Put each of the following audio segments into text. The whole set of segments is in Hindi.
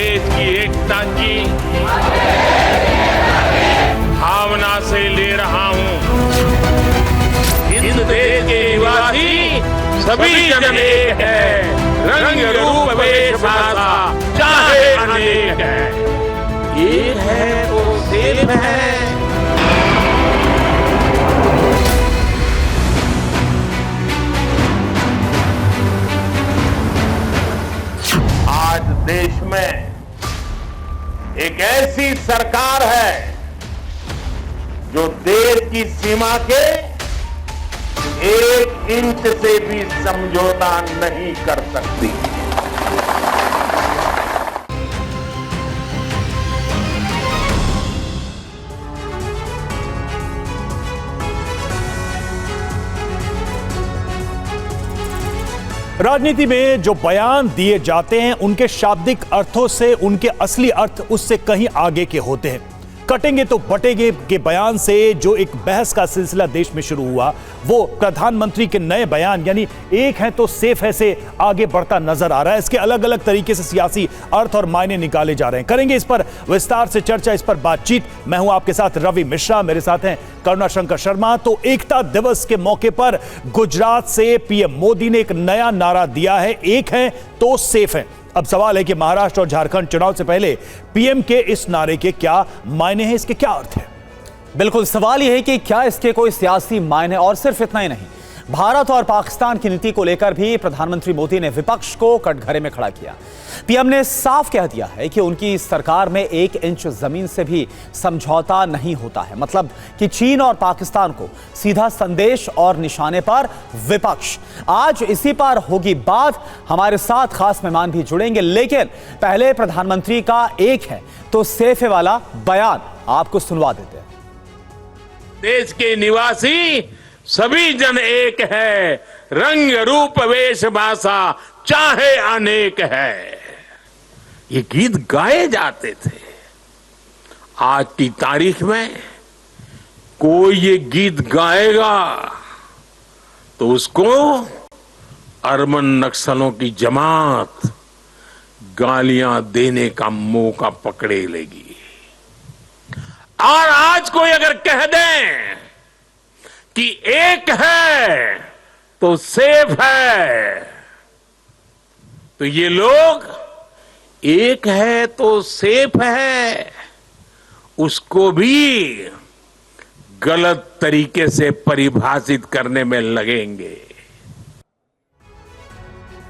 देश की एकता की भावना से ले रहा हूं। इस देश के निवासी सभी जन एक है, रंग रूप वेश भाषा चाहे अनेक है। एक है तो सेफ है। आज देश में एक ऐसी सरकार है जो देश की सीमा के 1 इंच से भी समझौता नहीं कर सकती। राजनीति में जो बयान दिए जाते हैं उनके शाब्दिक अर्थों से उनके असली अर्थ उससे कहीं आगे के होते हैं। कटेंगे तो बटेंगे के बयान से जो एक बहस का सिलसिला देश में शुरू हुआ, वो प्रधानमंत्री के नए बयान यानी एक है तो सेफ है से आगे बढ़ता नजर आ रहा है। इसके अलग अलग तरीके से सियासी अर्थ और मायने निकाले जा रहे हैं। करेंगे इस पर विस्तार से चर्चा, इस पर बातचीत। मैं हूं आपके साथ रवि मिश्रा, मेरे साथ हैं करुणा शंकर शर्मा। तो एकता दिवस के मौके पर गुजरात से पीएम मोदी ने एक नया नारा दिया है, एक है तो सेफ है। अब सवाल है कि महाराष्ट्र और झारखंड चुनाव से पहले पीएम के इस नारे के क्या मायने हैं, इसके क्या अर्थ है? बिल्कुल, सवाल यह है कि क्या इसके कोई सियासी मायने, और सिर्फ इतना ही नहीं, भारत और पाकिस्तान की नीति को लेकर भी प्रधानमंत्री मोदी ने विपक्ष को कटघरे में खड़ा किया। पीएम ने साफ कह दिया है कि उनकी सरकार में 1 इंच जमीन से भी समझौता नहीं होता है। मतलब कि चीन और पाकिस्तान को सीधा संदेश और निशाने पर विपक्ष। आज इसी पर होगी बात। हमारे साथ खास मेहमान भी जुड़ेंगे, लेकिन पहले प्रधानमंत्री का एक है तो सेफ है वाला बयान आपको सुनवा देते हैं। देश के निवासी सभी जन एक है, रंग रूप वेश भाषा चाहे अनेक है। ये गीत गाए जाते थे। आज की तारीख में कोई ये गीत गाएगा तो उसको अरबन नक्सलों की जमात गालियां देने का मौका पकड़े लेगी। और आज कोई अगर कह दें कि एक है तो सेफ है, तो ये लोग एक है तो सेफ है उसको भी गलत तरीके से परिभाषित करने में लगेंगे।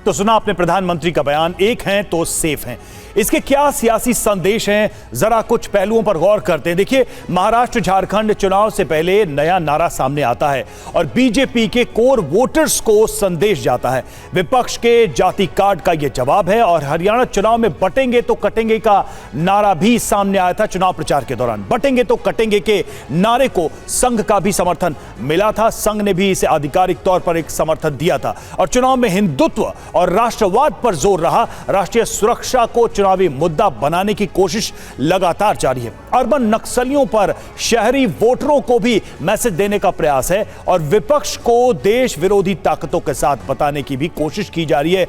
तो सुना आपने प्रधानमंत्री का बयान, एक हैं तो सेफ हैं। इसके क्या सियासी संदेश हैं, जरा कुछ पहलुओं पर गौर करते हैं। देखिए, महाराष्ट्र झारखंड चुनाव से पहले नया नारा सामने आता है और बीजेपी के कोर वोटर्स को संदेश जाता है। विपक्ष के जाति कार्ड का यह जवाब है। और हरियाणा चुनाव में बटेंगे तो कटेंगे का नारा भी सामने आया था चुनाव प्रचार के दौरान। बटेंगे तो कटेंगे के नारे को संघ का भी समर्थन मिला था। संघ ने भी इसे आधिकारिक तौर पर एक समर्थन दिया था। और चुनाव में हिंदुत्व और राष्ट्रवाद पर जोर रहा। राष्ट्रीय सुरक्षा को चुनावी मुद्दा बनाने की कोशिश लगातार जारी है। अर्बन नक्सलियों पर शहरी वोटरों को भी मैसेज देने का प्रयास है और विपक्ष को देश विरोधी ताकतों के साथ बताने की भी कोशिश की जा रही है।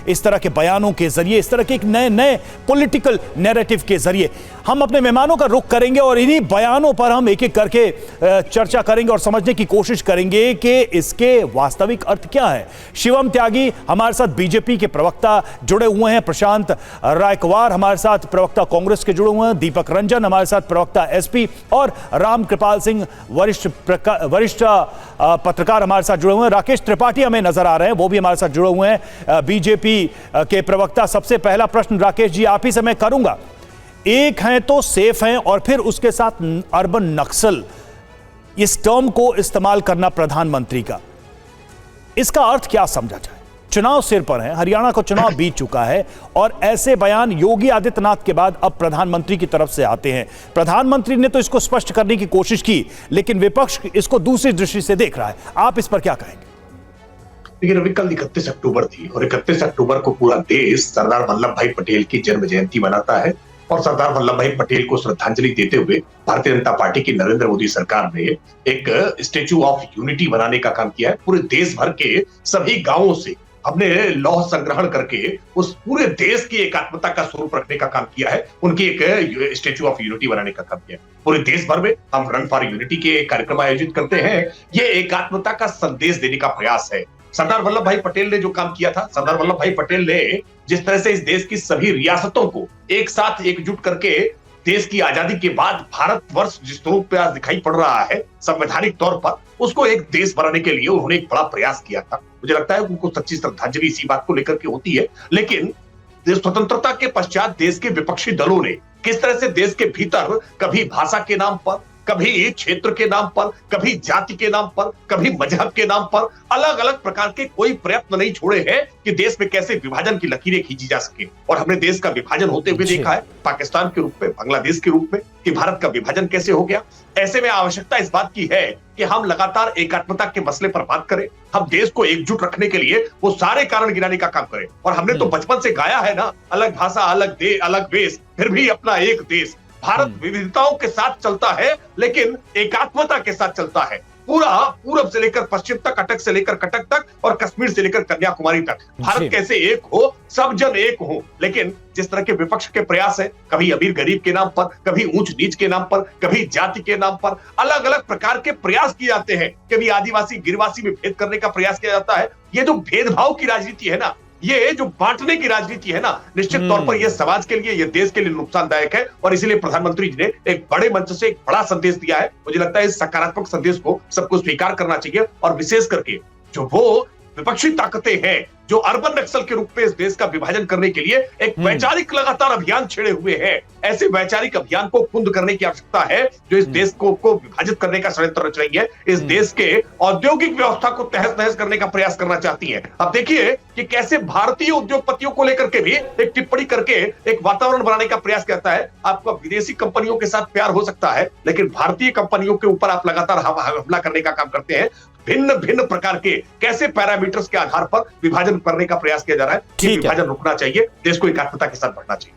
इस तरह के बयानों के जरिए, इस तरह के एक नए पॉलिटिकल नैरेटिव के जरिए हम अपने मेहमानों का रुख करेंगे और इन्हीं बयानों पर हम एक एक करके चर्चा करेंगे और समझने की कोशिश करेंगे कि इसके वास्तविक अर्थ क्या है। शिवम त्यागी हमारे साथ बीजेपी के प्रवक्ता जुड़े हुए हैं, प्रशांत रायकवार हमारे साथ प्रवक्ता कांग्रेस के जुड़े हुए हैं, दीपक रंजन हमारे साथ प्रवक्ता एसपी और राम कृपाल सिंह वरिष्ठ पत्रकार हमारे साथ जुड़े हुए हैं। राकेश त्रिपाठी हमें नजर आ रहे हैं, वो भी हमारे साथ जुड़े हुए हैं, बीजेपी के प्रवक्ता। सबसे पहला प्रश्न राकेश जी आप ही से मैं करूंगा, एक हैं तो सेफ हैं और फिर उसके साथ अर्बन नक्सल, इस टर्म को इस्तेमाल करना प्रधानमंत्री का, इसका अर्थ क्या समझा जाए? चुनाव सिर पर है, हरियाणा का चुनाव बीत चुका है और ऐसे बयान योगी आदित्यनाथ के बाद अब प्रधानमंत्री की तरफ से आते हैं। प्रधानमंत्री ने तो इसको स्पष्ट करने की कोशिश की, लेकिन विपक्ष इसको दूसरी दृष्टि से देख रहा है। आप इस पर क्या कहेंगे? देखिए रवि, कल 31 अक्टूबर थी और 31 अक्टूबर को पूरा देश सरदार वल्लभ भाई पटेल की जन्म जयंती मनाता है और सरदार वल्लभ भाई पटेल को श्रद्धांजलि देते हुए भारतीय जनता पार्टी की नरेंद्र मोदी सरकार ने एक स्टेच्यू ऑफ यूनिटी बनाने का काम किया है। पूरे देश भर के सभी गांवों से हमने लौह संग्रहण करके उस पूरे देश की एकात्मता का स्वरूप रखने का काम किया है, उनकी एक स्टेच्यू ऑफ यूनिटी बनाने का काम किया है। पूरे देश भर में हम रन फॉर यूनिटी के कार्यक्रम आयोजित करते हैं। ये एकात्मता का संदेश देने का प्रयास है। सरदार वल्लभ भाई पटेल ने जो काम किया था, सरदार वल्लभ भाई पटेल ने जिस तरह से इस देश की सभी रियासतों को एक साथ एकजुट करके देश की आजादी के बाद भारतवर्ष जिस स्वरूप पे आज दिखाई पड़ रहा है संवैधानिक तौर पर, उसको एक देश बनाने के लिए उन्होंने एक बड़ा प्रयास किया था। मुझे लगता है उनको सच्ची श्रद्धांजलि इसी बात को लेकर के होती है। लेकिन स्वतंत्रता के पश्चात देश के विपक्षी दलों ने किस तरह से देश के भीतर कभी भाषा के नाम पर, कभी क्षेत्र के नाम पर, कभी जाति के नाम पर, कभी मजहब के नाम पर अलग अलग प्रकार के कोई प्रयत्न नहीं छोड़े हैं कि देश में कैसे विभाजन की लकीरें खींची जा सके। और हमने देश का विभाजन होते हुए देखा है, पाकिस्तान के रूप में, बांग्लादेश के रूप में, कि भारत का विभाजन कैसे हो गया। ऐसे में आवश्यकता इस बात की है कि हम लगातार एकात्मता के मसले पर बात करें, हम देश को एकजुट रखने के लिए वो सारे कारण गिनाने का काम करें। और हमने तो बचपन से गाया है ना, अलग भाषा, अलग देश, अलग वेश, फिर भी अपना एक देश। भारत विविधताओं के साथ चलता है लेकिन एकात्मता के साथ चलता है। पूरा पूरब से लेकर पश्चिम तक, अटक से लेकर कटक तक और कश्मीर से लेकर कन्याकुमारी तक भारत कैसे एक हो, सब जन एक हो। लेकिन जिस तरह के विपक्ष के प्रयास है, कभी अमीर गरीब के नाम पर, कभी ऊंच नीच के नाम पर, कभी जाति के नाम पर अलग अलग प्रकार के प्रयास किए जाते हैं। कभी आदिवासी गिरवासी में भेद करने का प्रयास किया जाता है। ये जो भेदभाव की राजनीति है ना, ये जो बांटने की राजनीति है ना, निश्चित तौर पर यह समाज के लिए, यह देश के लिए नुकसानदायक है। और इसीलिए प्रधानमंत्री जी ने एक बड़े मंच से एक बड़ा संदेश दिया है। मुझे लगता है इस सकारात्मक संदेश को सबको स्वीकार करना चाहिए। और विशेष करके जो वो विपक्षी ताकतें हैं जो अर्बन नक्सल के रूप में इस देश का विभाजन करने के लिए एक वैचारिक लगातार अभियान छेड़े हुए हैं, ऐसे वैचारिक अभियान को कुंद करने की आवश्यकता है जो इस देश को विभाजित करने का षड्यंत्र रच रही है, इस देश के औद्योगिक व्यवस्था को तहस नहस करने का प्रयास करना चाहती है। अब देखिए कि कैसे भारतीय उद्योगपतियों को लेकर के भी एक टिप्पणी करके एक वातावरण बनाने का प्रयास करता है। आपका विदेशी कंपनियों के साथ प्यार हो सकता है, लेकिन भारतीय कंपनियों के ऊपर आप लगातार हमला करने का काम करते हैं। भिन्न भिन्न प्रकार के कैसे पैरामीटर्स के आधार पर विभाजन करने का प्रयास किया जा रहा है। विभाजन रुकना चाहिए, देश को एकात्मता के साथ बढ़ना चाहिए।